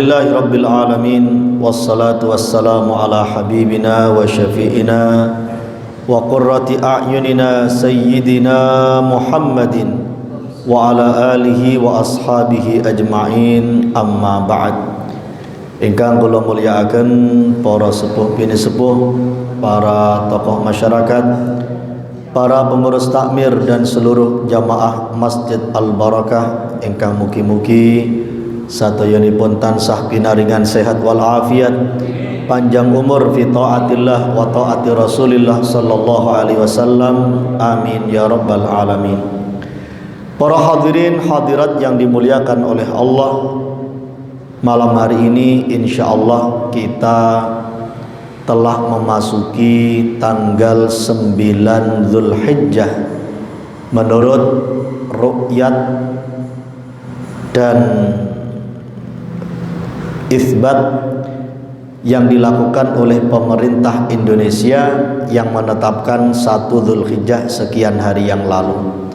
Alhamdulillahi Rabbil Alamin. Wassalatu wassalamu ala habibina wa syafi'ina wa qurrati a'yunina Sayyidina Muhammadin wa ala alihi wa ashabihi ajma'in, amma ba'd. Ingkang kula mulyakaken para sepuh bini sepuh, para tokoh masyarakat, para pengurus takmir dan seluruh jamaah Masjid Al-Barakah ingkang mugi-mugi satoyanipun tansah pinaringan sehat wal afiat, panjang umur fi taatillah wa taati Rasulillah sallallahu alaihi wasallam. Amin ya rabbal alamin. Para hadirin hadirat yang dimuliakan oleh Allah, malam hari ini insyaallah kita telah memasuki tanggal 9 Zulhijjah menurut ru'yat dan isbat yang dilakukan oleh pemerintah Indonesia yang menetapkan 1 Zulhijjah sekian hari yang lalu.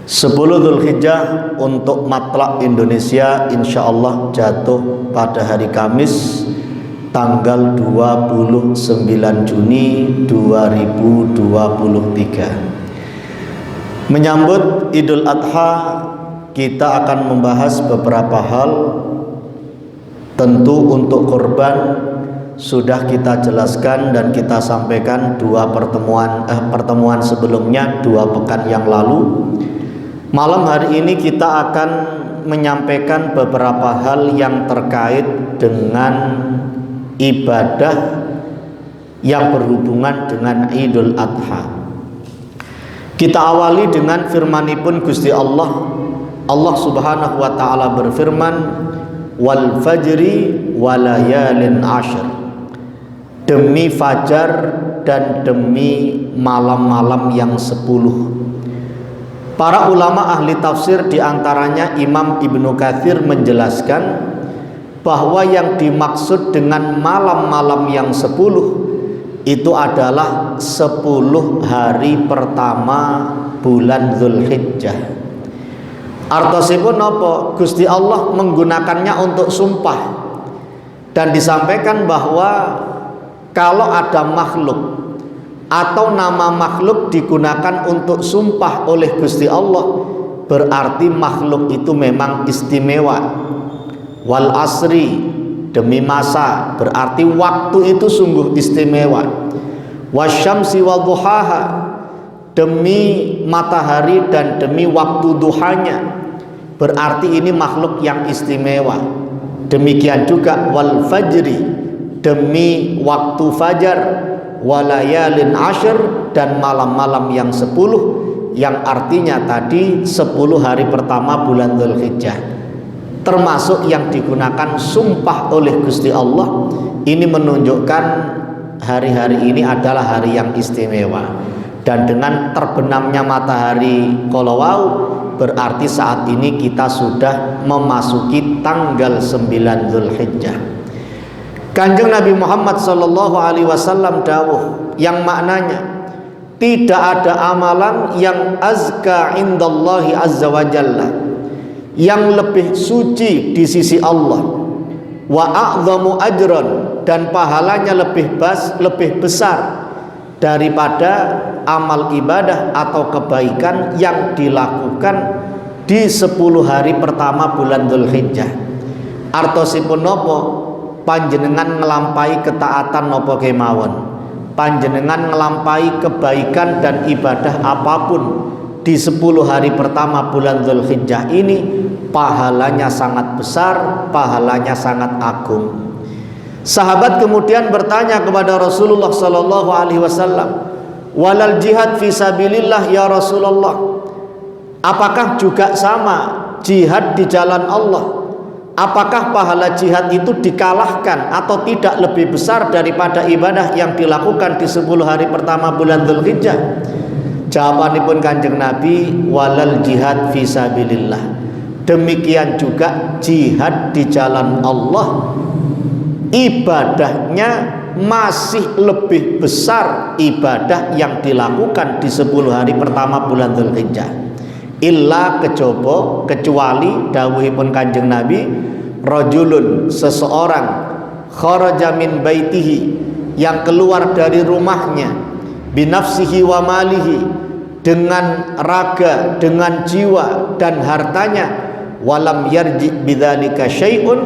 10 Zulhijjah untuk matlak Indonesia insyaallah jatuh pada hari Kamis tanggal 29 Juni 2023. Menyambut Idul Adha, kita akan membahas beberapa hal. Tentu untuk korban sudah kita jelaskan dan kita sampaikan pertemuan sebelumnya 2 pekan yang lalu. Malam hari ini kita akan menyampaikan beberapa hal yang terkait dengan ibadah yang berhubungan dengan Idul Adha. Kita awali dengan firmanipun Gusti Allah. Allah Subhanahu wa taala berfirman, wal fajri walayalin ashr, demi fajar dan demi malam-malam yang 10. Para ulama ahli tafsir diantaranya Imam Ibnu Katsir menjelaskan bahwa yang dimaksud dengan malam-malam yang 10 itu adalah 10 hari pertama bulan Zulhijjah. Artosipun napa? Gusti Allah menggunakannya untuk sumpah. Dan disampaikan bahwa kalau ada makhluk atau nama makhluk digunakan untuk sumpah oleh Gusti Allah, berarti makhluk itu memang istimewa. Wal asri, demi masa, berarti waktu itu sungguh istimewa. Wasyamsi wal duhaha, demi matahari dan demi waktu duhanya, berarti ini makhluk yang istimewa. Demikian juga wal fajri, demi waktu fajar, walayalin ashr, dan malam-malam yang 10, yang artinya tadi 10 hari pertama bulan Zulhijjah, termasuk yang digunakan sumpah oleh Gusti Allah. Ini menunjukkan hari-hari ini adalah hari yang istimewa. Dan dengan terbenamnya matahari kolowau, berarti saat ini kita sudah memasuki tanggal 9 Zulhijjah. Kanjeng Nabi Muhammad sallallahu alaihi wasallam dawuh yang maknanya tidak ada amalan yang azka indallahi azza wa jalla, yang lebih suci di sisi Allah, wa a'zamu ajran, dan pahalanya lebih besar daripada amal ibadah atau kebaikan yang dilakukan di 10 hari pertama bulan Zulhijjah. Artosipun nopo? Panjenengan ngelampai ketaatan nopo kemawon, panjenengan ngelampai kebaikan dan ibadah apapun di 10 hari pertama bulan Zulhijjah ini, pahalanya sangat besar, pahalanya sangat agung. Sahabat kemudian bertanya kepada Rasulullah sallallahu alaihi wasallam, walal jihad fisabilillah ya Rasulullah, apakah juga sama jihad di jalan Allah? Apakah pahala jihad itu dikalahkan atau tidak lebih besar daripada ibadah yang dilakukan di 10 hari pertama bulan Zulhijjah? Jawabanipun Kanjeng Nabi, walal jihad fisabilillah, demikian juga jihad di jalan Allah, ibadahnya masih lebih besar ibadah yang dilakukan di 10 hari pertama bulan Zulhijjah. Illa kecuali dawuhipun Kanjeng Nabi, rajulun, seseorang, kharaja min baitihi, yang keluar dari rumahnya, binafsihi wa malihi, dengan raga, dengan jiwa dan hartanya, walam yarji bidzalika syai'un,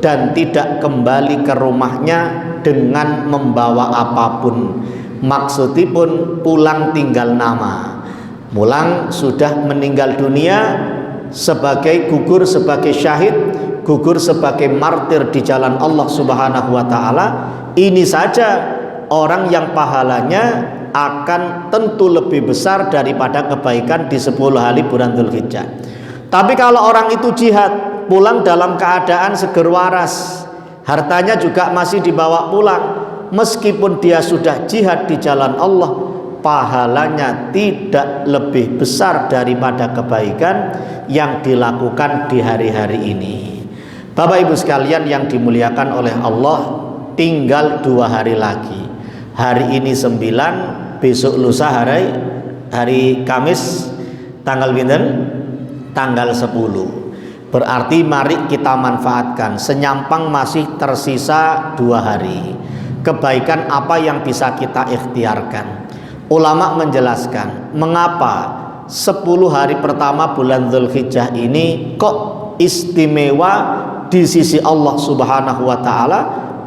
dan tidak kembali ke rumahnya dengan membawa apapun. Maksudipun pulang tinggal nama, mulang sudah meninggal dunia sebagai gugur sebagai syahid, gugur sebagai martir di jalan Allah Subhanahu wa taala. Ini saja orang yang pahalanya akan tentu lebih besar daripada kebaikan di 10 hari bulan Dzulhijjah. Tapi kalau orang itu jihad, pulang dalam keadaan seger waras, hartanya juga masih dibawa pulang, meskipun dia sudah jihad di jalan Allah, pahalanya tidak lebih besar daripada kebaikan yang dilakukan di hari-hari ini. Bapak Ibu sekalian yang dimuliakan oleh Allah, tinggal 2 hari lagi. Hari ini 9, besok lusa hari Kamis tanggal pinten? Tanggal 10. Berarti mari kita manfaatkan, senyampang masih tersisa 2 hari. Kebaikan apa yang bisa kita ikhtiarkan? Ulama menjelaskan mengapa 10 hari pertama bulan Dzulhijjah ini kok istimewa di sisi Allah Subhanahu wa taala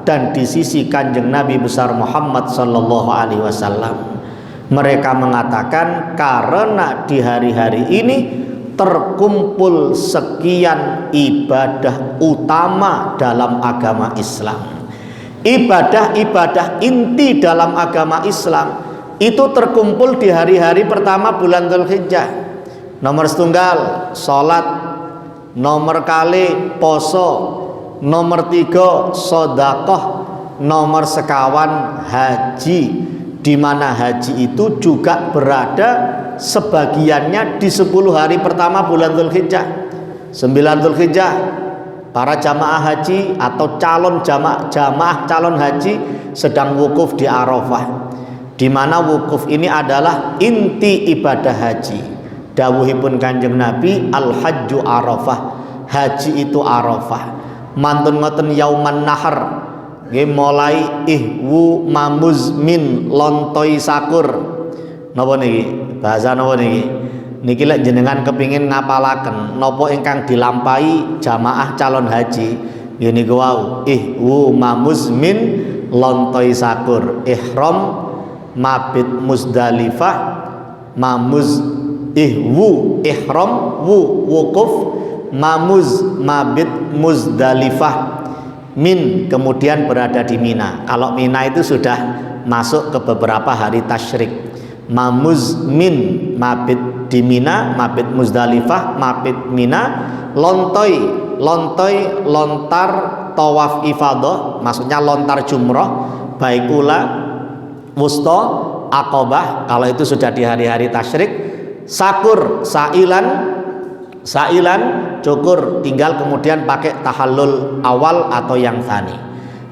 dan di sisi Kanjeng Nabi besar Muhammad sallallahu alaihi wasallam. Mereka mengatakan karena di hari-hari ini terkumpul sekian ibadah utama dalam agama Islam. Ibadah-ibadah inti dalam agama Islam itu terkumpul di hari-hari pertama bulan Dzulhijjah. Nomor setunggal salat, nomor kali poso, nomor 3 sedekah, nomor sekawan haji, di mana haji itu juga berada sebagiannya di 10 hari pertama bulan Dzulhijjah. 9 Dzulhijjah para jamaah haji atau jamaah calon haji sedang wukuf di Arafah, di mana wukuf ini adalah inti ibadah haji. Dawuhipun Kanjeng Nabi, al-hajju Arafah, haji itu Arafah. Mantun ngoten yauman nahar, nggih mulai ihwu mamuzmin lontoi sakur. Napa niki? Bahasa napa niki? Niki lek jenengan kepingin ngapalaken napa ingkang dilampahi jamaah calon haji, nggih niku wau ihwu mamuzmin lontoi sakur, ihram mabit Muzdalifah, mamuz ihwu ihram wukuf, mamuz mabit Muzdalifah, min kemudian berada di Mina. Kalau Mina itu sudah masuk ke beberapa hari tasyrik. Mamuz min mabit di Mina, mabit Muzdalifah, mabit Mina, lontoi lontar tawaf ifadah, maksudnya lontar jumroh, baik ula wusta Aqabah kalau itu sudah di hari-hari tasyrik, sakur sailan cukur, tinggal kemudian pakai tahallul awal atau yang tsani.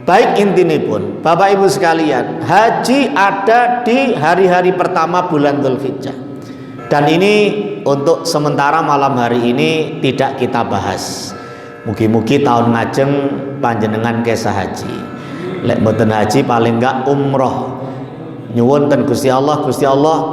Baik, intinya pun Bapak Ibu sekalian, haji ada di hari-hari pertama bulan Dzulhijjah, dan ini untuk sementara malam hari ini tidak kita bahas. Mugi-mugi tahun ngajeng panjenengan kesah haji, lek mboten haji paling enggak umroh. Nyuwun ten Gusti Allah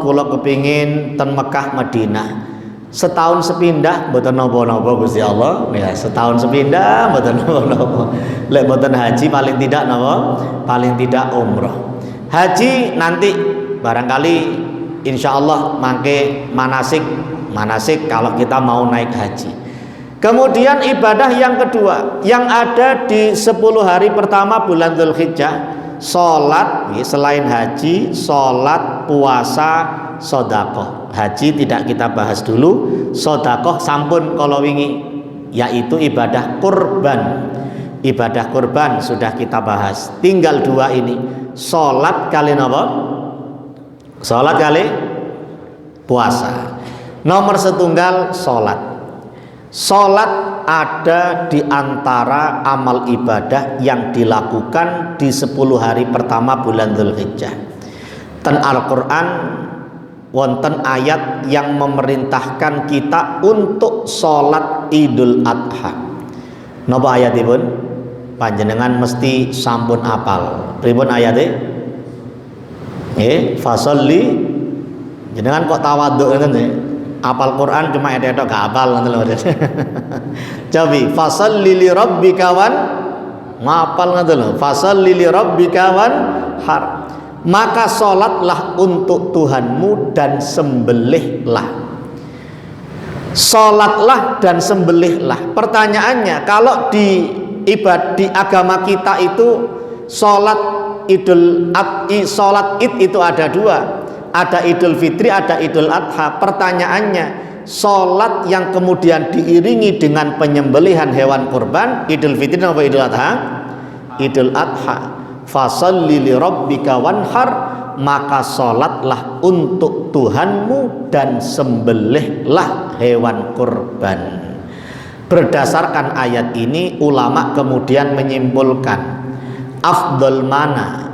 kula kepingin ten Mekah Madinah setahun sepindah, mboten napa-napa Gusti Allah ya, setahun sepindah mboten napa-napa. Lek mboten haji paling tidak napa? Paling tidak umroh. Haji nanti barangkali insyaallah mangke manasik kalau kita mau naik haji. Kemudian ibadah yang kedua yang ada di 10 hari pertama bulan Dzulhijjah, salat, selain haji, salat, puasa, sedekah. Haji tidak kita bahas dulu, sedekah sampun kala wingi, yaitu ibadah kurban. Ibadah kurban sudah kita bahas. Tinggal 2 ini, salat kali napa? Salat kali puasa. Nomor setunggal salat. Salat ada di antara amal ibadah yang dilakukan di 10 hari pertama bulan Dzulhijjah. Ten Al-Qur'an wonten ayat yang memerintahkan kita untuk salat Idul Adha. Napa ayatipun? Panjenengan mesti sampun apal. Pripun ayate? Fasolli. Jenengan kok tawaduk ngoten nggih? Apal Quran cuma etok gak apal ngoten lho. Cobi fasolli li rabbika wan ngapal ngoten lho. Fasolli li rabbika wan har. Maka salatlah untuk Tuhanmu dan sembelihlah. Salatlah dan sembelihlah. Pertanyaannya, kalau di agama kita itu salat salat Id itu ada dua. Ada Idul Fitri, ada Idul Adha. Pertanyaannya, salat yang kemudian diiringi dengan penyembelihan hewan kurban, Idul Fitri atau Idul Adha? Idul Adha. Fasalli li rabbika wanhar, maka salatlah untuk Tuhanmu dan sembelihlah hewan kurban. Berdasarkan ayat ini, ulama kemudian menyimpulkan afdal mana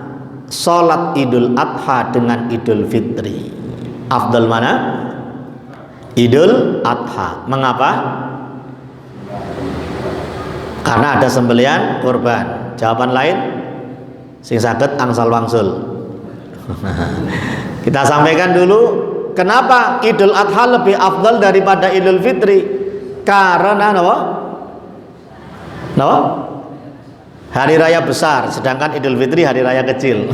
salat Idul Adha dengan Idul Fitri. Afdal mana? Idul Adha. Mengapa? Karena ada sembelihan kurban. Jawaban lain sing saged angsal wangsul. Kita sampaikan dulu kenapa Idul Adha lebih afdal daripada Idul Fitri. Karena apa? Hari raya besar, sedangkan Idul Fitri hari raya kecil.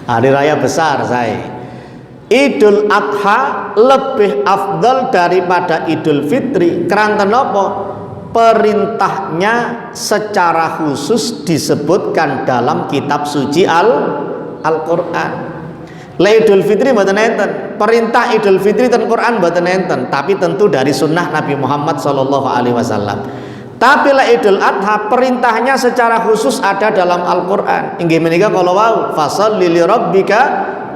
Hari raya besar saya. Idul Adha lebih afdal daripada Idul Fitri. Karena apa? Perintahnya secara khusus disebutkan dalam kitab suci Al-Qur'an. Idul Fitri mboten enten. Perintah Idul Fitri ten Quran mboten enten, tapi tentu dari sunnah Nabi Muhammad sallallahu alaihi wasallam. Tapi Idul Adha perintahnya secara khusus ada dalam Al-Qur'an. Inggih menika kala wau fasholli li rabbika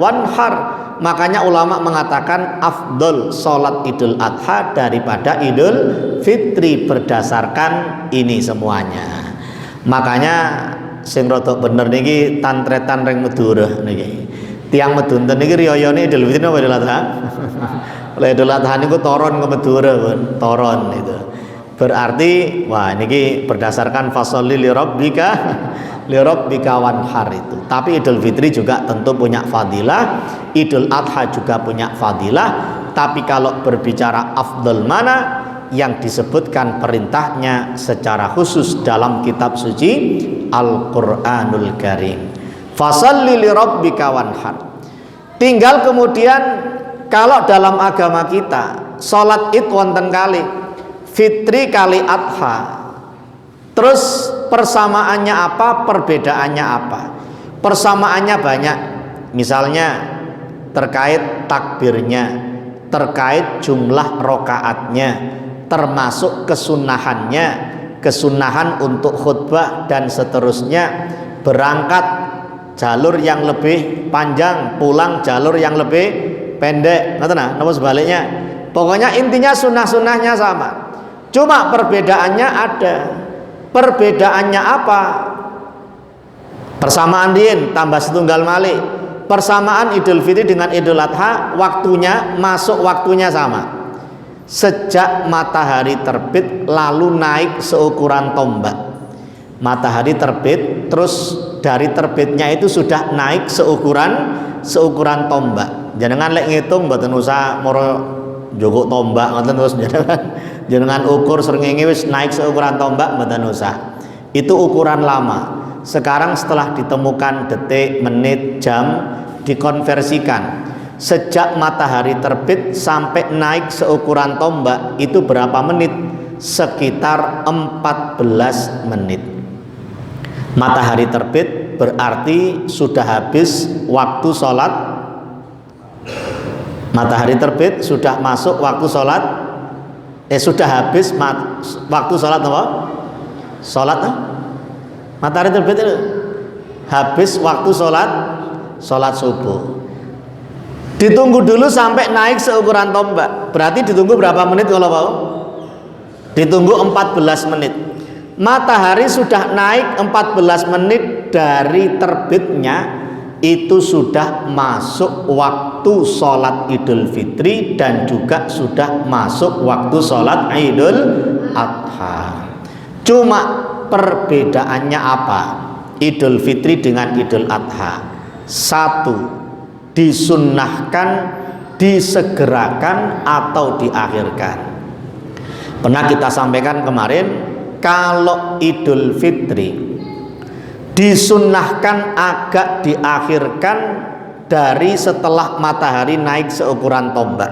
wanhar. Makanya ulama mengatakan afdol salat Idul Adha daripada Idul Fitri berdasarkan ini semuanya. Makanya sing rada bener niki tantretan ring Madura niki. Tiang medunten niki riyayane Idul Fitri napa Idul Adha? Idul Adha niku toron ke Madura, pun toron itu. Berarti wah niki berdasarkan fasholli li rabbika wanhar itu. Tapi Idul Fitri juga tentu punya fadilah, Idul Adha juga punya fadilah. Tapi kalau berbicara afdal mana, yang disebutkan perintahnya secara khusus dalam kitab suci Al-Qur'anul Karim. Fasholli li rabbika wanhar. Tinggal kemudian kalau dalam agama kita salat Id wonten kali, Fitri kali Adha. Terus persamaannya apa, perbedaannya apa? Persamaannya banyak. Misalnya terkait takbirnya, terkait jumlah rokaatnya, termasuk kesunahannya, kesunahan untuk khutbah dan seterusnya, berangkat jalur yang lebih panjang, pulang jalur yang lebih pendek, napa sebaliknya. Pokoknya intinya sunnah-sunnahnya sama. Cuma perbedaannya ada. Perbedaannya apa? Persamaan din tambah setunggal malih. Persamaan Idul Fitri dengan Idul Adha, waktunya masuk waktunya sama. Sejak matahari terbit lalu naik seukuran tombak. Matahari terbit, terus dari terbitnya itu sudah naik seukuran tombak. Jangan lek ngitung mboten usah moro jogok tombak ngoten terus jenengan ukur srengenge wis naik seukuran tombak mboten usah. Itu ukuran lama. Sekarang setelah ditemukan detik, menit, jam, dikonversikan. Sejak matahari terbit sampai naik seukuran tombak itu berapa menit? Sekitar 14 menit. Matahari terbit berarti sudah habis waktu sholat. Matahari terbit sudah masuk waktu sholat. Sudah habis waktu sholat apa? Sholat matahari terbit itu habis waktu sholat subuh. Ditunggu dulu sampai naik seukuran tombak. Berarti ditunggu berapa menit kalau mau? Ditunggu 14 menit. Matahari sudah naik 14 menit dari terbitnya, itu sudah masuk waktu sholat Idul Fitri dan juga sudah masuk waktu sholat Idul Adha. Cuma perbedaannya apa Idul Fitri dengan Idul Adha? Satu, disunnahkan, disegerakan atau diakhirkan. Pernah kita sampaikan kemarin, kalau Idul Fitri disunnahkan agak diakhirkan dari setelah matahari naik seukuran tombak.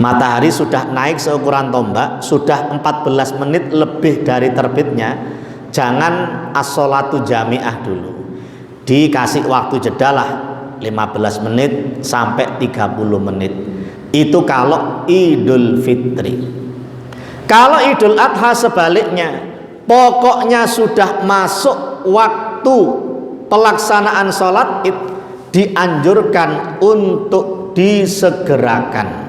Matahari sudah naik seukuran tombak, sudah 14 menit lebih dari terbitnya, jangan as-sholatu jami'ah dulu, dikasih waktu jedalah 15 menit sampai 30 menit. Itu kalau Idul Fitri. Kalau Idul Adha sebaliknya, pokoknya sudah masuk waktu pelaksanaan sholat Id, dianjurkan untuk disegerakan.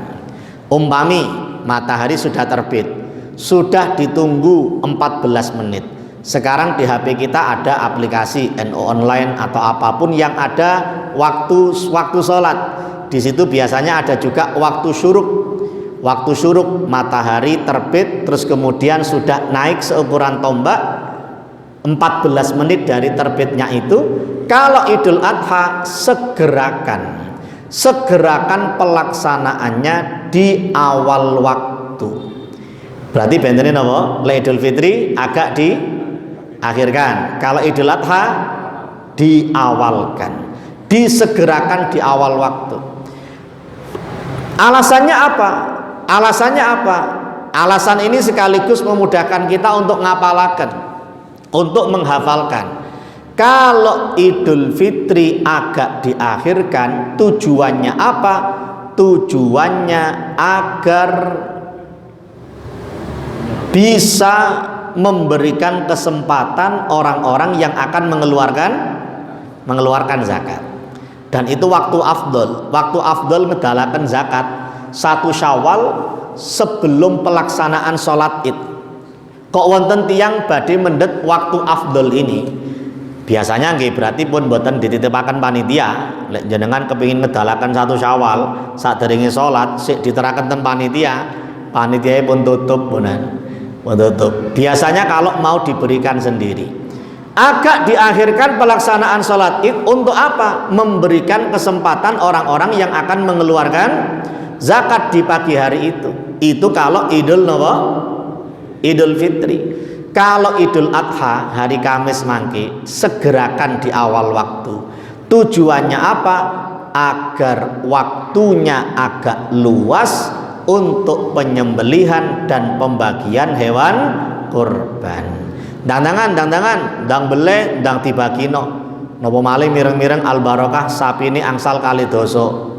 Umpami matahari sudah terbit, sudah ditunggu 14 menit. Sekarang di HP kita ada aplikasi NU online atau apapun yang ada waktu sholat. Di situ biasanya ada juga waktu syuruk. Waktu syuruk matahari terbit, terus kemudian sudah naik seukuran tombak 14 menit dari terbitnya itu. Kalau Idul Adha segerakan pelaksanaannya di awal waktu. Berarti benterin apa? Idul Fitri agak diakhirkan. Kalau Idul Adha diawalkan, disegerakan di awal waktu. Alasannya apa? Alasan ini sekaligus memudahkan kita untuk ngapalaken, untuk menghafalkan. Kalau Idul Fitri agak diakhirkan, tujuannya apa? Tujuannya agar bisa memberikan kesempatan orang-orang yang akan mengeluarkan zakat. Dan itu waktu afdol ngedalaken zakat 1 Syawal sebelum pelaksanaan sholat Id. Kok wonten tiyang badhe mendhet waktu afdol ini? Biasanya nggih berarti pun mboten dititipaken panitia. Lek jenengan kepingin ngedalaken 1 Syawal sadèrènge salat sik diteraken ten panitia pun tutup punan. Tutup. Biasanya kalau mau diberikan sendiri. Agak diakhirkan pelaksanaan sholat Id untuk apa? Memberikan kesempatan orang-orang yang akan mengeluarkan zakat di pagi hari itu. Itu kalau Idul Fitri. Kalau Idul Adha hari Kamis mangke segerakan di awal waktu. Tujuannya apa? Agar waktunya agak luas untuk penyembelihan dan pembagian hewan kurban. Dandangan, ndang bele, ndang dibagino. Napa malih mireng-mireng al barokah sapine angsal kali doso.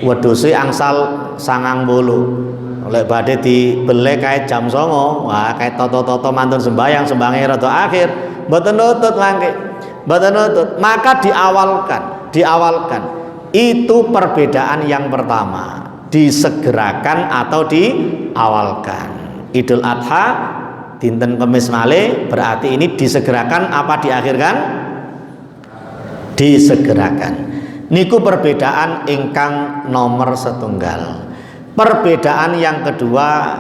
Wedhuse angsal 90. Oleh badhe dibele kae jam 09.00, wah kae toto-toto mantun sembahyang rada akhir, mboten nutut mangke. Mboten nutut, maka diawalkan. Itu perbedaan yang pertama, disegerakan atau diawalkan. Idul Adha dinten Kamis malih berarti ini disegerakan apa diakhirkan? Disegerakan. Niku perbedaan ingkang nomor setunggal. Perbedaan yang kedua,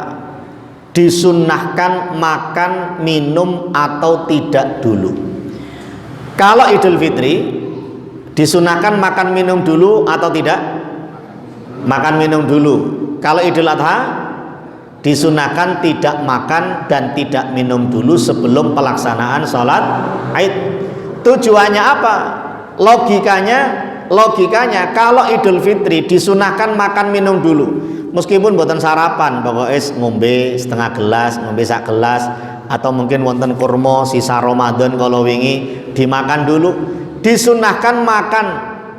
disunnahkan makan minum atau tidak dulu. Kalau Idul Fitri disunnahkan makan minum dulu atau tidak? Makan minum dulu. Kalau Idul Adha disunahkan tidak makan dan tidak minum dulu sebelum pelaksanaan sholat Id. Tujuannya apa? Logikanya kalau Idul Fitri disunahkan makan minum dulu, meskipun buatan sarapan, pokoknya ngombe setengah gelas, ngombe sak gelas, atau mungkin wonten kurma sisa Ramadan kalau wingi dimakan dulu. Disunahkan makan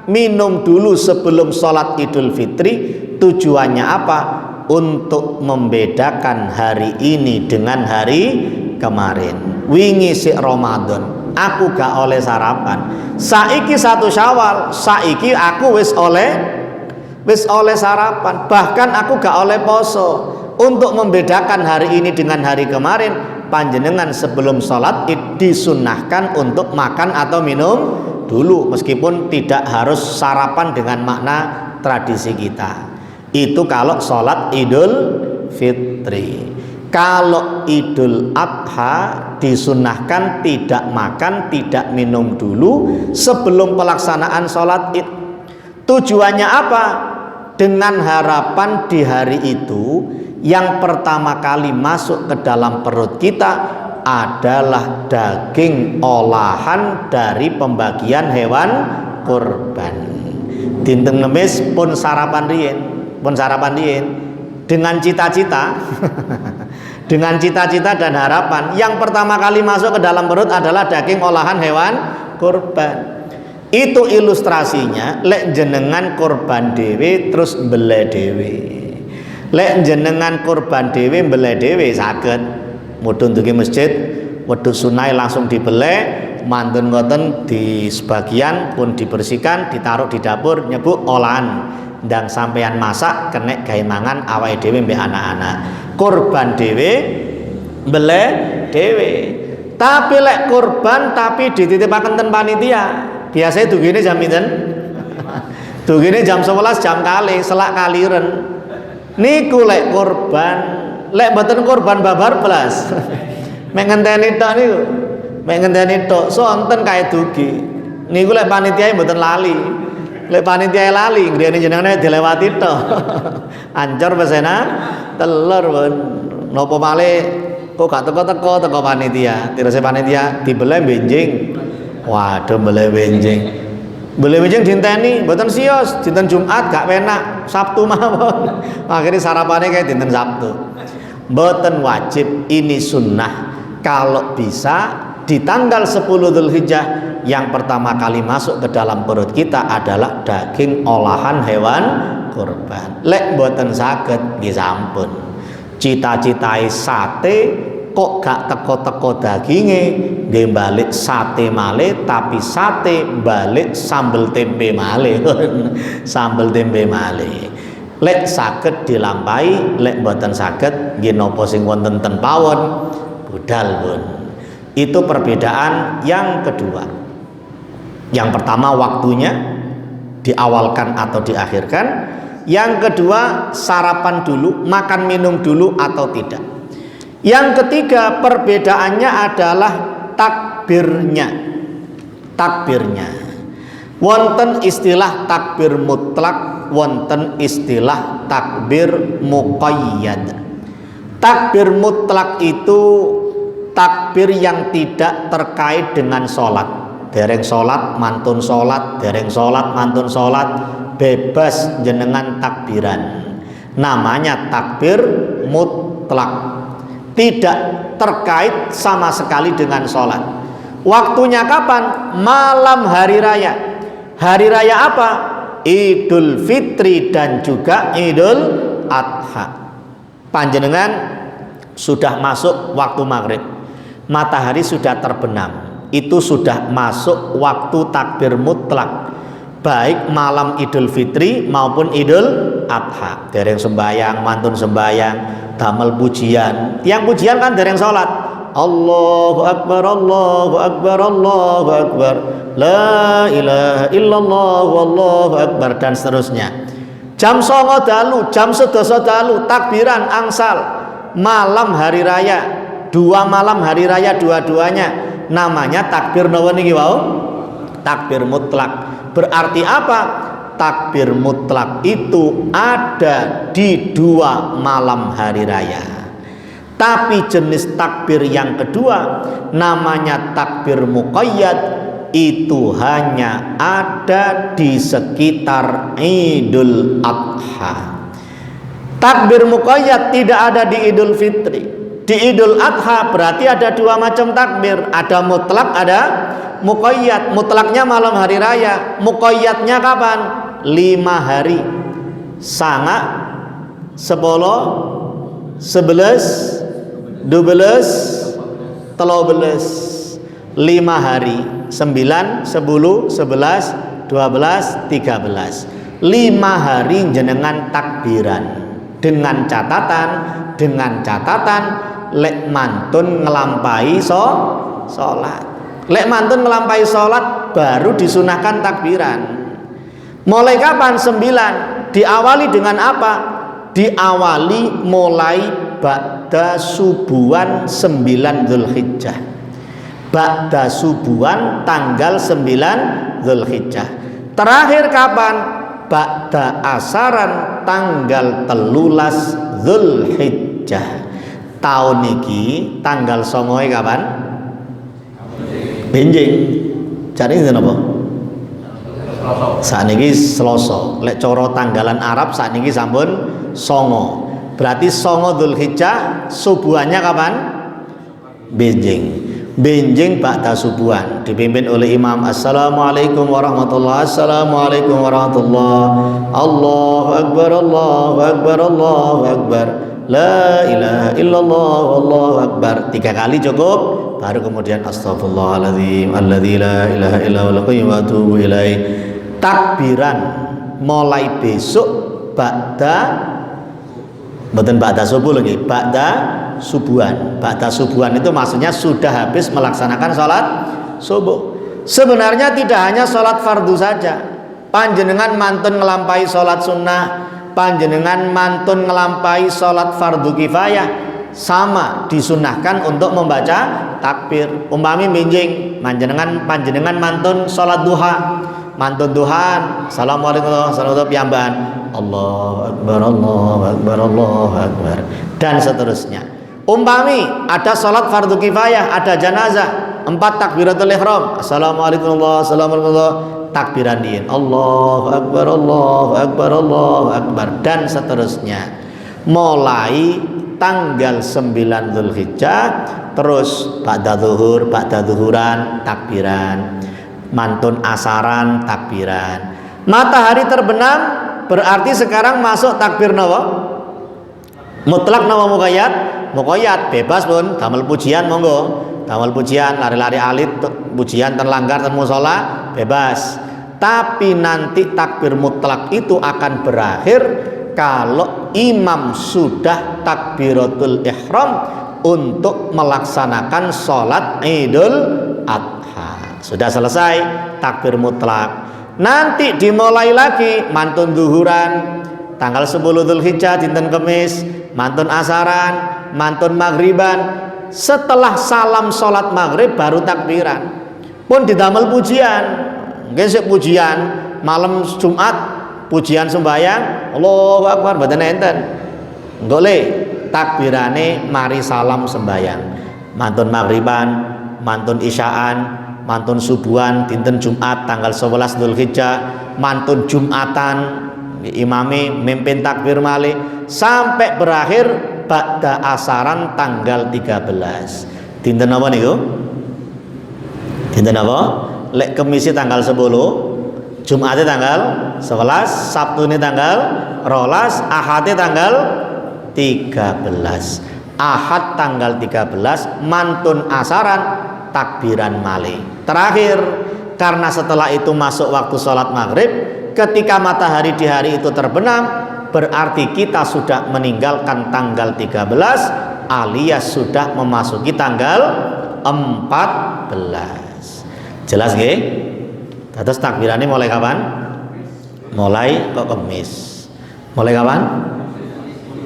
minum dulu sebelum sholat Idul Fitri. Tujuannya apa? Untuk membedakan hari ini dengan hari kemarin. Wingi sik Ramadan, aku gak oleh sarapan. Saiki 1 Syawal, saiki aku wis oleh sarapan. Bahkan aku gak oleh poso. Untuk membedakan hari ini dengan hari kemarin, panjenengan sebelum sholat disunnahkan untuk makan atau minum dulu, meskipun tidak harus sarapan dengan makna tradisi kita. Itu kalau sholat Idul Fitri. Kalau Idul Adha disunahkan tidak makan, tidak minum dulu sebelum pelaksanaan sholat Id. Tujuannya apa? Dengan harapan di hari itu yang pertama kali masuk ke dalam perut kita adalah daging olahan dari pembagian hewan kurban. Dinten Ngemis pun sarapan riyen dengan cita-cita dengan cita-cita dan harapan yang pertama kali masuk ke dalam perut adalah daging olahan hewan kurban. Itu ilustrasinya lek jenengan kurban dewe terus mbele dewe. Lek jenengan kurban dewe mbele dewe saged mudhun dugi masjid wedhus sunai langsung dibeleh, mantun ngoten di sebagian pun dibersihkan, ditaruh di dapur nyebut olahan ndang sampean masak kenek gawe mangan awake dhewe mbek anak-anak. Kurban dhewe mbeleh dhewe. Tapi lek kurban tapi dititipaken ten panitia, biasanya dugine jam pinten? Dugine jam 11 jam kali, selak kaliren. Niku lek kurban, lek mboten kurban babar blas. Mek ngenteni tok niku. Mek ngenteni tok sonten kae dugi. Niku lek panitia mboten lali. Lek panitia lali ngrene jenengan dilewati tok. Ancur pesena telur pun. Napa malih kok gak teko-teko teko panitia. Tirose panitia dibeleh benjing. Waduh mbeleh benjing. Mbeleh benjing dinteni mboten sios, dinten Jumat gak penak, Sabtu mawon. Akhirnya sarapane kayak dinten Sabtu. Mboten wajib, ini sunnah. Kalau bisa di tanggal 10 Dzulhijjah yang pertama kali masuk ke dalam perut kita adalah daging olahan hewan kurban. Lek mboten saged nggih sampun. Cita-citae sate kok gak teko-teko daginge, nggih balik sate malih, tapi sate balik sambel tempe malih. Sambel tempe malih. Lek saged dilampahi, lek mboten saged nggih napa sing wonten ten pawon budal pun. Itu perbedaan yang kedua. Yang pertama waktunya diawalkan atau diakhirkan. Yang kedua sarapan dulu, makan minum dulu atau tidak. Yang ketiga perbedaannya adalah takbirnya. Takbirnya. Wonten istilah takbir mutlak, wonten istilah takbir muqayyad. Takbir mutlak itu takbir yang tidak terkait dengan sholat. Dereng sholat mantun sholat, dereng sholat mantun sholat, bebas jenengan takbiran. Namanya takbir mutlak, tidak terkait sama sekali dengan sholat. Waktunya kapan? Malam hari raya. Hari raya apa? Idul Fitri dan juga Idul Adha. Panjenengan sudah masuk waktu maghrib, matahari sudah terbenam, itu sudah masuk waktu takbir mutlak, baik malam Idul Fitri maupun Idul Adha. Dereng sembayang, mantun sembayang, damel pujian. Yang pujian kan dereng sholat. Allahu Akbar, Allahu Akbar, Allahu Akbar, la ilaha illallah, wallahu akbar, dan seterusnya. Jam 09.00 dalu, jam 11.00 dalu, takbiran angsal malam hari raya, 2 malam hari raya dua-duanya, namanya takbir nawa niki wau? Takbir mutlak. Berarti apa? Takbir mutlak itu ada di 2 malam hari raya. Tapi jenis takbir yang kedua namanya takbir muqayyad, itu hanya ada di sekitar Idul Adha. Takbir muqayyad tidak ada di Idul Fitri. Di Idul Adha berarti ada 2 macam takbir, ada mutlak, ada muqayyad. Mutlaknya malam hari raya, muqayyadnya kapan? 5 hari. Sanga, 10, 11, 12, 13, 5 hari. 9, 10, 11, 12, 13. 5 hari jenengan takbiran dengan catatan lek mantun ngelampai sholat. Lek mantun ngelampai sholat baru disunahkan takbiran. Mulai kapan? 9. Diawali dengan apa? Diawali mulai ba'da subuhan 9 Dzulhijjah. Ba'da subuhan tanggal 9 Dzulhijjah. Terakhir kapan? Ba'da asaran tanggal 13 Dzulhijjah. Tahun niki tanggal 9 kapan? Benjing. Cari itu apa? Sakniki Selasa. Lek cara tanggalan Arab sakniki sampun 9. Berarti 9 Dzulhijjah subuhannya kapan? Benjing. Benjing ba'da subuhan dipimpin oleh imam. Assalamualaikum warahmatullahi. Assalamualaikum warahmatullahi. Allahu akbar, Allahu akbar, Allahu akbar. La ilaha illallah, wallahu akbar. 3 kali cukup. Baru kemudian astagfirullahaladzim alladzi la ilaha illa huwal qayyum wa atubu ilaih. Takbiran mulai besok ba'da, mboten ba'da subuh lagi, ba'da subuhan. Ba'da subuhan itu maksudnya sudah habis melaksanakan sholat subuh. Sebenarnya tidak hanya sholat fardu saja, panjenengan mantun ngelampahi sholat sunnah, panjenengan mantun ngelampahi sholat fardu kifayah, sama disunahkan untuk membaca takbir. Umpami benjing panjenengan mantun sholat duha, mantun duhan, assalamualaikum warahmatullahi piyamban, Allahu akbar, Allahu akbar, Allahu akbar, dan seterusnya. Umpami ada sholat fardu kifayah, ada janazah, 4 takbiratul ihram, assalamualaikum warahmatullahi, takbiran diin, Allahu akbar, Allahu akbar, Allahu akbar, dan seterusnya. Mulai tanggal 9 Dzulhijjah terus ba'da zuhur, ba'da zuhuran takbiran, mantun asaran takbiran. Matahari terbenam berarti sekarang masuk takbir nawa mutlak nawa muqayyad. Muqayyad bebas pun damel pujian monggo, damel pujian lari-lari alit, pujian terlanggar ten musala bebas. Tapi nanti takbir mutlak itu akan berakhir kalau imam sudah takbiratul ihram untuk melaksanakan sholat Idul Adha. Sudah selesai takbir mutlak. Nanti dimulai lagi mantun zuhuran tanggal 10 Dzulhijjah dinten Kemis, mantun asaran, mantun maghriban. Setelah salam sholat maghrib baru takbiran. Pun didamel pujian, gesek pujian malam Jumat, pujian sembahyang Allahu akbar mboten enten. Golek takbirane mari salam sembahyang. Mantun maghriban, mantun isyaan, mantun subuhan dinten Jumat tanggal 11 Dzulhijjah, mantun Jumatan imami mimpin takbir malih sampai berakhir ba'da asaran tanggal 13. Dinten apa niku? Dinten apa? Lek Kemis tanggal 10, Jumat tanggal 11, Sabtu ini tanggal 12, Ahad tanggal 13. Ahad tanggal 13 mantun asaran takbiran malih. Terakhir, karena setelah itu masuk waktu sholat maghrib, ketika matahari di hari itu terbenam, berarti kita sudah meninggalkan tanggal 13 alias sudah memasuki tanggal 14. Jelas nggih? Terus takbirannya mulai kapan? Mulai kok Kemis. Mulai kapan?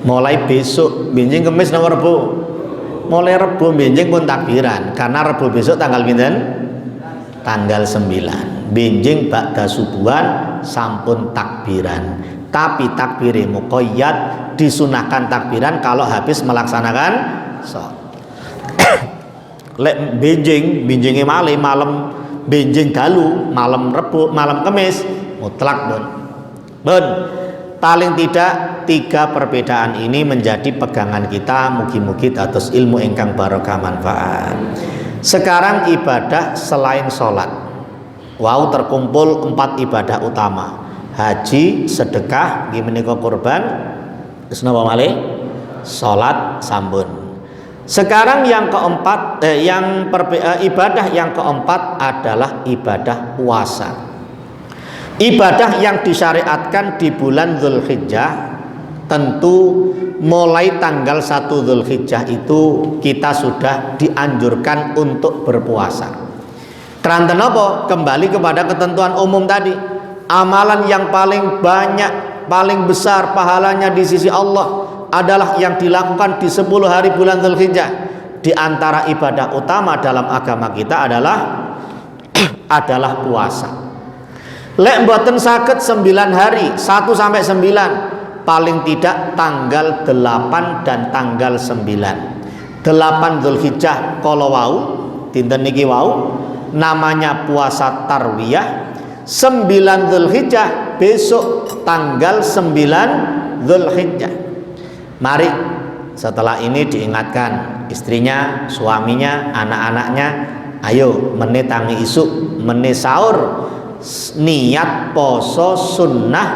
Mulai besok. Benjing Kemis nomor Rebo. Mulai Rebo benjing pun takbiran karena Rebo besok tanggal pinten? Tanggal 9. Benjing ba'da subuhan sampun takbiran. Tapi takbiri muqayyad disunahkan takbiran kalau habis melaksanakan sholat. Lek benjinge malih malam benjing dalu malam Rebo malam Kemis mutlak bon. Paling tidak 3 perbedaan ini menjadi pegangan kita, mugi-mugi dados ilmu ingkang barokah manfaat. Sekarang ibadah selain sholat, wow, terkumpul 4 ibadah utama: haji, sedekah, menika kurban, terus napa malih? Sholat sampun. Sekarang yang keempat, ibadah yang keempat adalah ibadah puasa. Ibadah yang disyariatkan di bulan Dzulhijjah, tentu mulai tanggal 1 Dzulhijjah itu kita sudah dianjurkan untuk berpuasa. Keranten apa? Kembali kepada ketentuan umum tadi. Amalan yang paling banyak, paling besar pahalanya di sisi Allah adalah yang dilakukan di 10 hari bulan Dzulhijjah. Di antara ibadah utama dalam agama kita adalah puasa. Lek mboten saged 9 hari, 1 sampai 9, paling tidak tanggal 8 dan tanggal 9. 8 Dzulhijjah kala wau, dinten niki wau namanya puasa tarwiyah. 9 Dzulhijjah besok tanggal 9 Dzulhijjah. Mari setelah ini diingatkan istrinya, suaminya, anak-anaknya, ayo menit tangi isuk, menit sahur, niat poso sunnah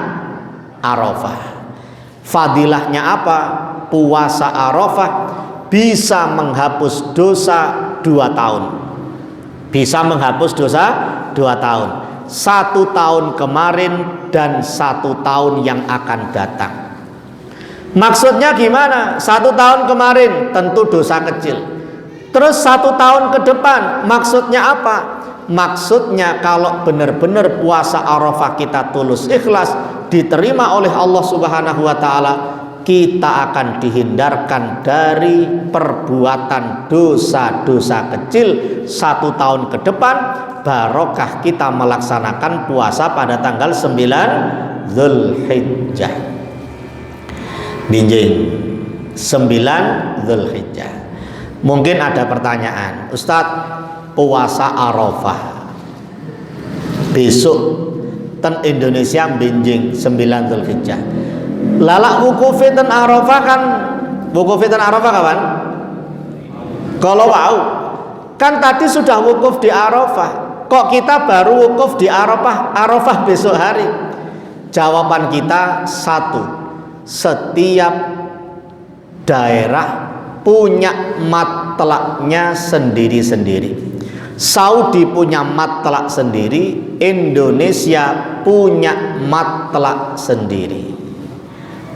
Arafah. Fadilahnya apa? Puasa Arafah bisa menghapus dosa 2 tahun. Bisa menghapus dosa 2 tahun. 1 tahun kemarin dan 1 tahun yang akan datang. Maksudnya gimana? 1 tahun kemarin tentu dosa kecil. Terus 1 tahun ke depan maksudnya apa? Maksudnya kalau benar-benar puasa Arafah kita tulus ikhlas, diterima oleh Allah Subhanahu wa taala, kita akan dihindarkan dari perbuatan dosa-dosa kecil 1 tahun ke depan, barokah kita melaksanakan puasa pada tanggal 9 Dzulhijjah. Binjing 9 Dzulhijjah. Mungkin ada pertanyaan, Ustadz, puasa Arafah besok ten Indonesia binjing 9 Dzulhijjah. Lalak wukufi ten Arafah kan, wukufi ten Arafah kapan? Kalau wow, kan tadi sudah wukuf di Arafah. Kok kita baru wukuf di Arafah? Arafah besok hari. Jawaban kita satu, setiap daerah punya matlaknya sendiri-sendiri. Saudi punya matlak sendiri, Indonesia punya matlak sendiri.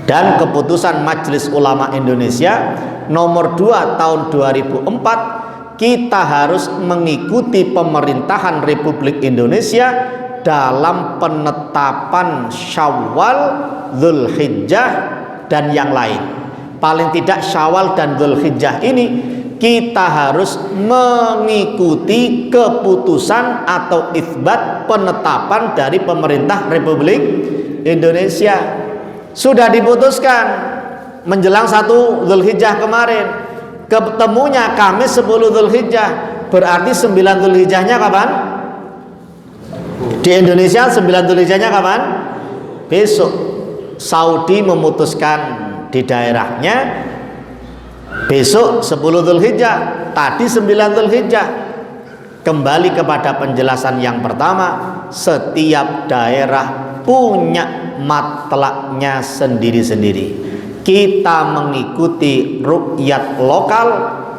Dan keputusan Majelis Ulama Indonesia nomor 2 tahun 2004, kita harus mengikuti pemerintahan Republik Indonesia dalam penetapan Syawal, Dzulhijjah dan yang lain. Paling tidak Syawal dan Dzulhijjah ini kita harus mengikuti keputusan atau itsbat penetapan dari pemerintah Republik Indonesia. Sudah diputuskan menjelang 1 Dzulhijjah kemarin, ketemunya Kamis 10 Dzulhijjah, berarti 9 Dzulhijjahnya kapan? Di Indonesia 9 Dzulhijjahnya kapan? Besok. Saudi memutuskan di daerahnya besok 10 Dzulhijjah, tadi 9 Dzulhijjah. Kembali kepada penjelasan yang pertama, setiap daerah punya matlaknya sendiri-sendiri. Kita mengikuti ru'yat lokal,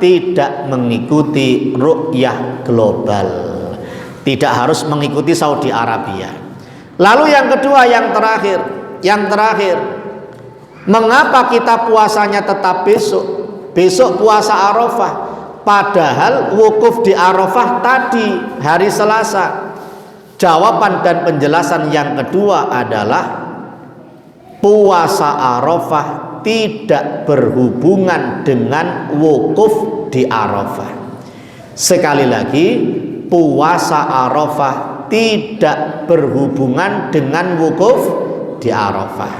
tidak mengikuti ru'yah global. Tidak harus mengikuti Saudi Arabia. Lalu yang kedua, yang terakhir, mengapa kita puasanya tetap besok? Besok puasa Arafah, padahal wukuf di Arafah tadi hari Selasa. Jawaban dan penjelasan yang kedua adalah puasa Arafah tidak berhubungan dengan wukuf di Arafah. Sekali lagi, puasa Arafah tidak berhubungan dengan wukuf di Arafah.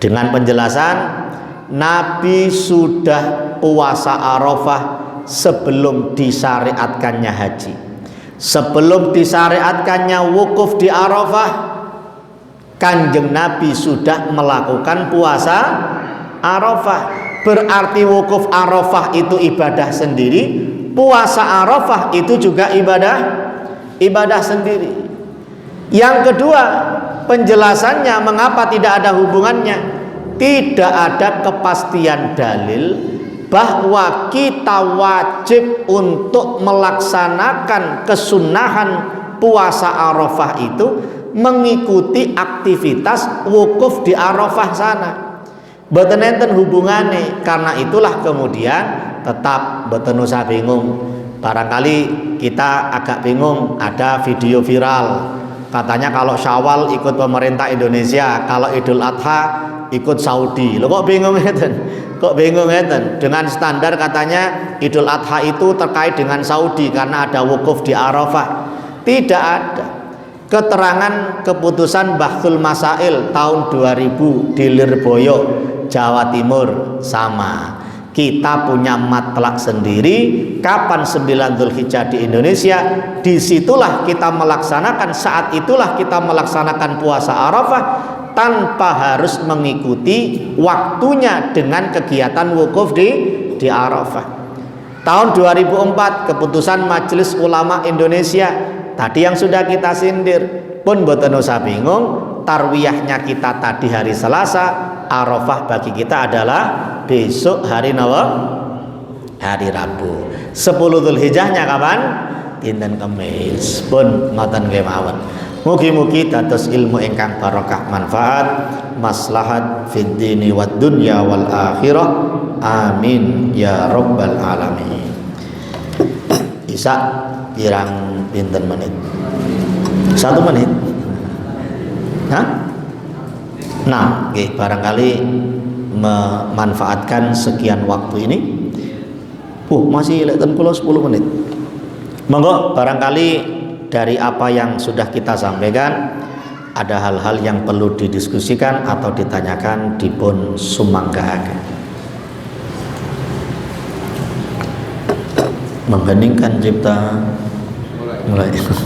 Dengan penjelasan, Nabi sudah puasa Arafah sebelum disyariatkannya haji. Sebelum disyariatkannya wukuf di Arafah, Kanjeng Nabi sudah melakukan puasa Arafah. Berarti wukuf Arafah itu ibadah sendiri, puasa Arafah itu juga ibadah sendiri. Yang kedua, penjelasannya mengapa tidak ada hubungannya. Tidak ada kepastian dalil bahwa kita wajib untuk melaksanakan kesunahan puasa Arafah itu mengikuti aktivitas wukuf di Arafah sana. Boten enten hubungane. Karena itulah kemudian tetap boten usah bingung. Barangkali kita agak bingung, ada video viral Katanya kalau Syawal ikut pemerintah Indonesia, kalau Idul Adha ikut Saudi. Lo kok bingung ngeten? Kok bingung ngeten? Dengan standar katanya Idul Adha itu terkait dengan Saudi karena ada wukuf di Arafah. Tidak ada. Keterangan keputusan Bahthul Masail tahun 2000 di Lirboyo, Jawa Timur sama. Kita punya matlak sendiri kapan 9 Dzulhijjah di Indonesia, disitulah kita melaksanakan, saat itulah kita melaksanakan puasa Arafah tanpa harus mengikuti waktunya dengan kegiatan wukuf di Arafah. Tahun 2004 keputusan Majelis Ulama Indonesia tadi yang sudah kita sindir pun boten usah bingung, tarwiyahnya kita tadi hari Selasa, Arafah bagi kita adalah besok hari hari Rabu. 10 Dzulhijjahnya kapan? Dinten Kamis. Pun ngoten nggih mawon. Mugi-mugi dados ilmu ingkang barokah manfaat maslahat fid dini wad dunya wal akhirah. Amin ya rabbal alamin. Isa pirang pinten menit? 1 menit. Hah? Nah, okay, barangkali memanfaatkan sekian waktu ini. Masih leten kula 10 menit. Monggo barangkali dari apa yang sudah kita sampaikan ada hal-hal yang perlu didiskusikan atau ditanyakan dipun sumanggahaken. Mengheningkan cipta mulai. Betul.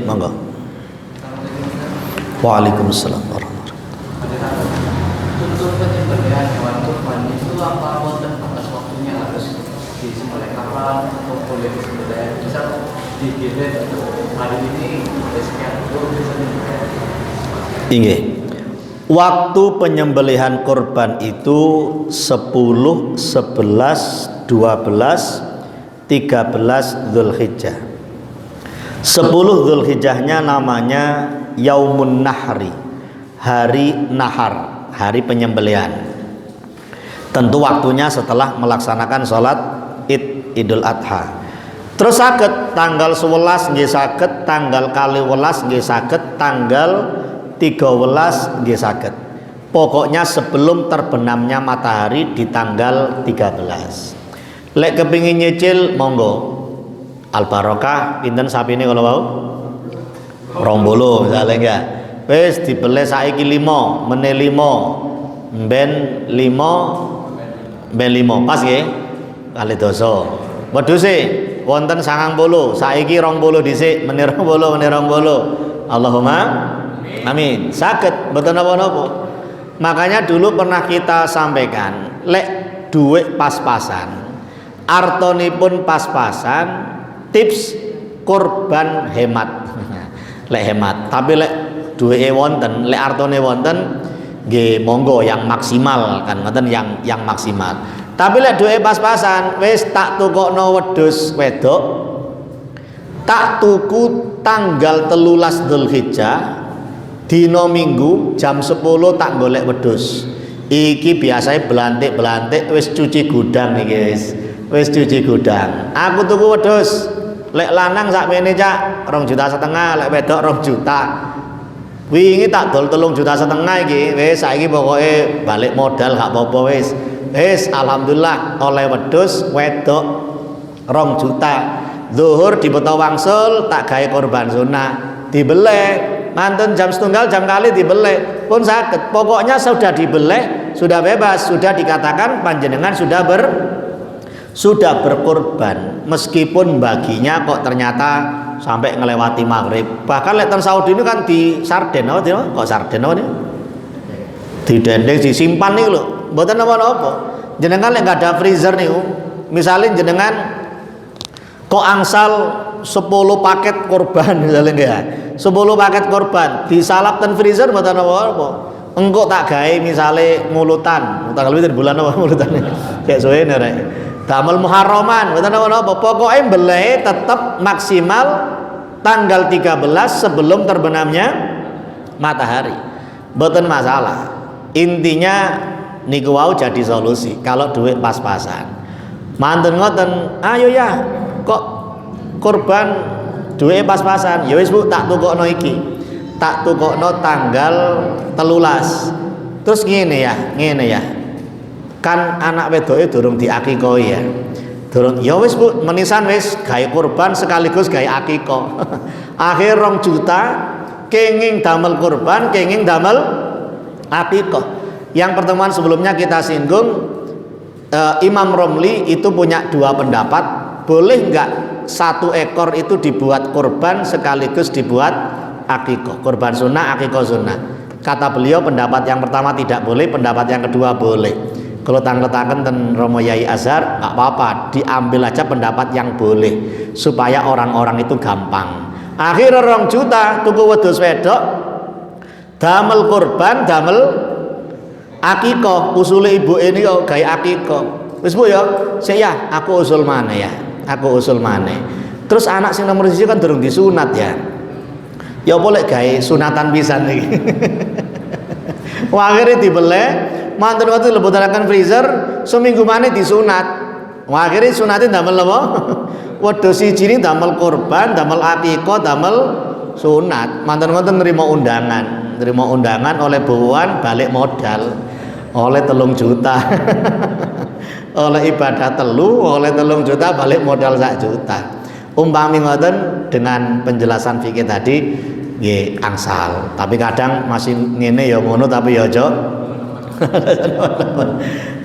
Monggo. Waalaikumsalam warahmatullahi wabarakatuh. Untuk penyembelihan hewan kurban itu apa wonten batas waktunya, harus disembelih kapan atau boleh disembelih misal digilir hari ini sekian Inggih. Waktu penyembelihan kurban itu 10, 11, 12, 13 Dzulhijjah. 10 Dzulhijjahnya namanya Yaumun Nahri, hari nahar, hari penyembelihan. Tentu waktunya setelah melaksanakan sholat Idul Adha. Terus saged tanggal 11 nggih saged, tanggal 12 nggih saged, tanggal 13 nggih saged. Pokoknya sebelum terbenamnya matahari di tanggal 13. Lek kepingin nyicil monggo. Al barokah pinten sapine kalau mau? 20 misalnya enggak. Wis dibeli saiki 5, meneh 5, mben 5, mben 5. Pas nggih? Kali dosa. Wedhuse wonten 90, saiki 20 dhisik, meneh 20, meneh 20. Allahumma amin. Saged mboten napa-napa. Makanya dulu pernah kita sampaikan, lek duit pas-pasan, artonipun pas-pasan, tips kurban hemat. Lek hemat, tapi lek duweke wonten, lek artone wonten nggih monggo yang maksimal kan ngoten, yang maksimal. Tapi lek duweke pas-pasan, wis tak tukokno wedhus wedok, tak tuku tanggal 13 Dzulhijjah dina Minggu jam 10 tak golek wedhus. Iki biasanya belantik-belantik wis cuci gudang nih guys. Wis cuci gudang. Aku tuku wedhus. Lek lanang sakmene Cak 2,5 juta, lek wedok 2 juta. Wingi tak dol 3,5 juta iki. Wis saiki pokoke balik modal gak apa-apa wis. Wis alhamdulillah oleh wedhus wedok 2 juta. Zuhur dibeto wangsul tak gawe korban sunah. Dibeleh mantun jam setunggal jam kali dibeleh pun sakit. Pokoknya sudah dibeleh, sudah bebas, sudah dikatakan panjenengan sudah berkorban, meskipun baginya kok ternyata sampai ngelewati maghrib. Bahkan letan Saudi ini kan di sarden apa dia? Kok sarden apa nih? Di dendeng disimpan nih lo, buatan apa-apa. Jenengan lek nggak ada freezer nih, misalnya jenengan kok angsal 10 paket korban misalnya enggak, 10 paket korban disalap ten freezer buatan apa-apa. engko tak gawe misale mulutan tanggal pinten bulan apa mulutane kayak suwene rek damel muharraman mboten napa pokoke mbelehe tetep maksimal tanggal 13 sebelum terbenamnya matahari mboten masalah intinya niku wau jadi solusi kalau duit pas-pasan mantun ngoten ayo ya kok kurban duit pas-pasan ya wis Bu tak tukokno iki tak tukokno tanggal 13 terus ngene ya kan anak wedoke durung diakikoh ya durung ya wis Bu menisan wis gawe kurban sekaligus gawe akikoh akhir 2 juta kenging damel kurban kenging damel akikoh yang pertemuan sebelumnya kita singgung Imam Romli itu punya 2 pendapat boleh nggak 1 ekor itu dibuat kurban sekaligus dibuat akikoh kurban sunnah akikoh sunnah kata beliau pendapat yang pertama tidak boleh pendapat yang kedua boleh kalau tang-letaken ten Romo Yai Azhar nggak apa-apa diambil aja pendapat yang boleh supaya orang-orang itu gampang akhir 2 juta tuku wedhus wedok damel kurban damel akikoh usule ibu ini kok gawe akikoh wis Bu ya sik ya aku usul maneh terus anak sing nomor 1 kan durung disunat ya boleh gawe sunatan pisan iki akhirnya dibeleh manten waktu lebutarakan freezer seminggu maneh disunat akhirnya sunatin damel apa wedhus siji ini damel kurban damel akikoh damel sunat manten ngoten nerima undangan oleh buwan balik modal oleh 3 juta oleh ibadah telu oleh 3 juta balik modal 1 juta umpami ngoten dengan penjelasan fikih tadi nggih angsal tapi kadang masih ngene ya ngono tapi ya aja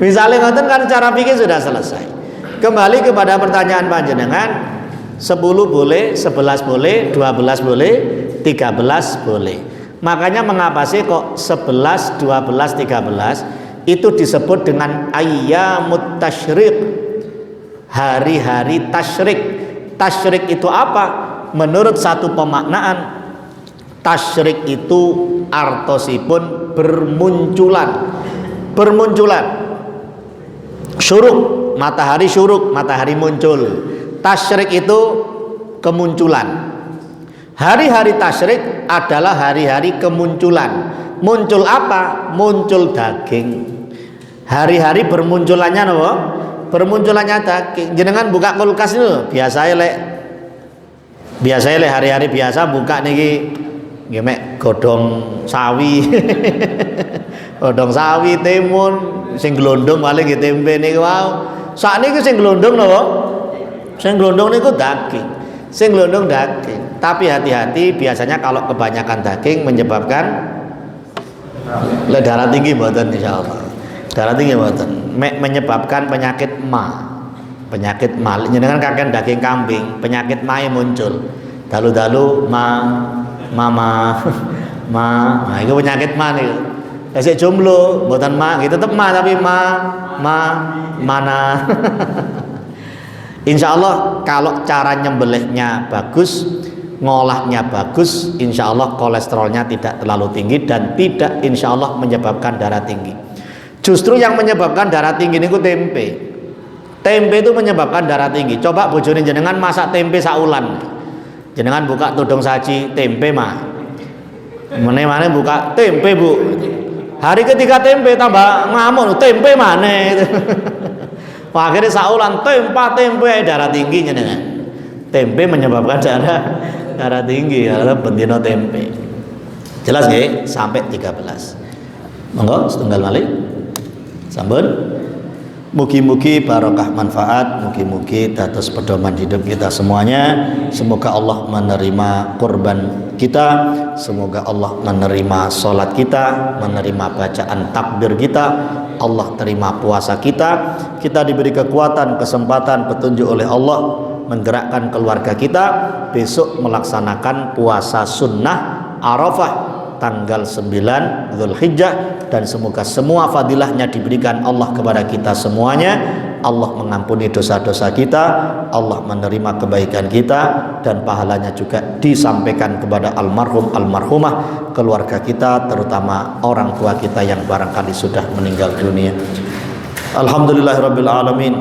misalnya ngoten kan cara fikih sudah selesai kembali kepada pertanyaan panjenengan 10 boleh 11 boleh 12 boleh 13 boleh makanya mengapa sih kok 11 12 13 itu disebut dengan ayyamut tasyrik hari-hari tasyrik tasyrik itu apa menurut satu pemaknaan tasyrik itu artosipun bermunculan syuruk matahari muncul tasyrik itu kemunculan hari-hari tasyrik adalah hari-hari kemunculan muncul apa? Muncul daging hari-hari bermunculannya apa? Bermunculannya daging jenengan buka kulkas itu biasanya hari-hari biasa buka niki ngemek godong sawi godong sawi timun sing glondong paling nggih tempe niku wau sakniki sing glondong napa sing glondong niku daging sing glondong daging tapi hati-hati biasanya kalau kebanyakan daging menyebabkan darah tinggi mboten insyaallah darah tinggi mboten menyebabkan penyakit ma jenengan kakek daging kambing penyakit mae muncul dalu-dalu mama nah itu penyakit ma nih sik jomblo mboten ma gitu tetep ma tapi mana insya Allah kalau cara nyembelihnya bagus ngolahnya bagus insya Allah kolesterolnya tidak terlalu tinggi dan tidak insya Allah menyebabkan darah tinggi justru yang menyebabkan darah tinggi itu tempe itu menyebabkan darah tinggi coba bojone jenengan masak tempe saulan jenengan buka tudung saji tempe mah mana buka tempe Bu hari ketiga tempe tambah ngamuk tempe mana akhirnya saulan tempe darah tinggi jenengan tempe menyebabkan darah tinggi adalah bendino tempe jelas nggih sampai 13 monggo setunggal malih sampun mugi-mugi barokah manfaat mugi-mugi dados pedoman hidup kita semuanya semoga Allah menerima kurban kita semoga Allah menerima sholat kita menerima bacaan takbir kita Allah terima puasa kita diberi kekuatan kesempatan petunjuk oleh Allah menggerakkan keluarga kita besok melaksanakan puasa sunnah Arafah tanggal 9 Dzulhijjah dan semoga semua fadilahnya diberikan Allah kepada kita semuanya Allah mengampuni dosa-dosa kita, Allah menerima kebaikan kita, dan pahalanya juga disampaikan kepada almarhum almarhumah, keluarga kita, terutama orang tua kita yang barangkali sudah meninggal dunia. Alhamdulillahirabbil alamin.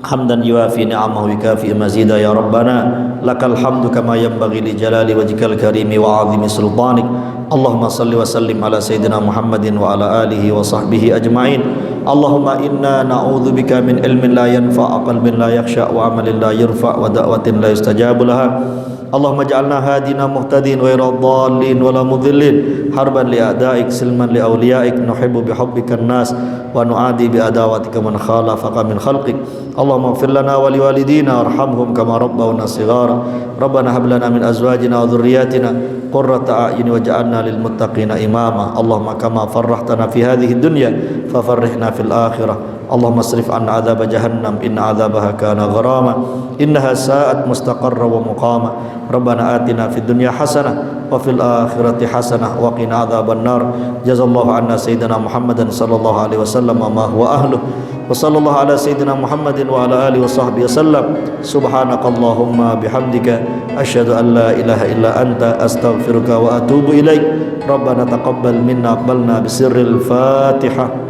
Hamdan yuafi ni'amahu yukafi mazida ya rabbana lakal hamdu kama yanbaghi li jalali wajhikal karimi wa 'azimi sultanik. Allahumma salli wa sallim ala sayyidina Muhammadin wa ala alihi wa sahbihi ajma'in. Allahumma inna na'udzubika min ilmin la yanfa' qalbin la yakhsha wa amalin la yurfa' wa da'watin la yustajabu laha. Allahumma ja'alna hadina muhtadin ghayra dhallin wala mudhillin harban li a'daik silman li awliyaik nuhibbu bihubbikan nas wa nu'adi bi adawatika man khalafaka min khalqik. Allahumma ighfir lana wa liwalidina warhamhum kama rabbawna shighara. Rabbana hab lana min azwajina wa dhurriyyatina qurrata a'yun waj'alna lil muttaqina imama. Allahumma kama farrahtana fi hadhihi dunya fafarrihna fil akhirah. Allahumma asrif 'anna 'adzab jahannam inna 'adzabaha kana gharama innaha sa'at mustaqarra wa muqama. Rabbana atina fid dunya hasanah wa fil akhirati hasanah wa qina 'adzaban nar. Jazallahu 'anna sayyidina Muhammadan sallallahu alaihi wasallam ma huwa ahluh. Wa sallallahu ala sayyidina Muhammadin wa ala alihi wa sahbihi wasallam. Subhanakallahumma bihamdika asyhadu an la ilaha illa anta astaghfiruka wa atubu ilaik. Rabbana taqabbal minna aqbalna bisirril Fatihah.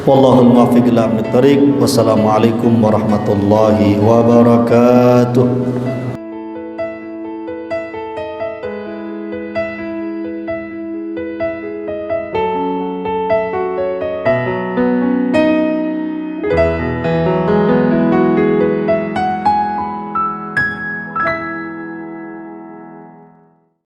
Wallahul muwaffiq ila aqwamit thoriq. Wassalamualaikum warahmatullahi wabarakatuh.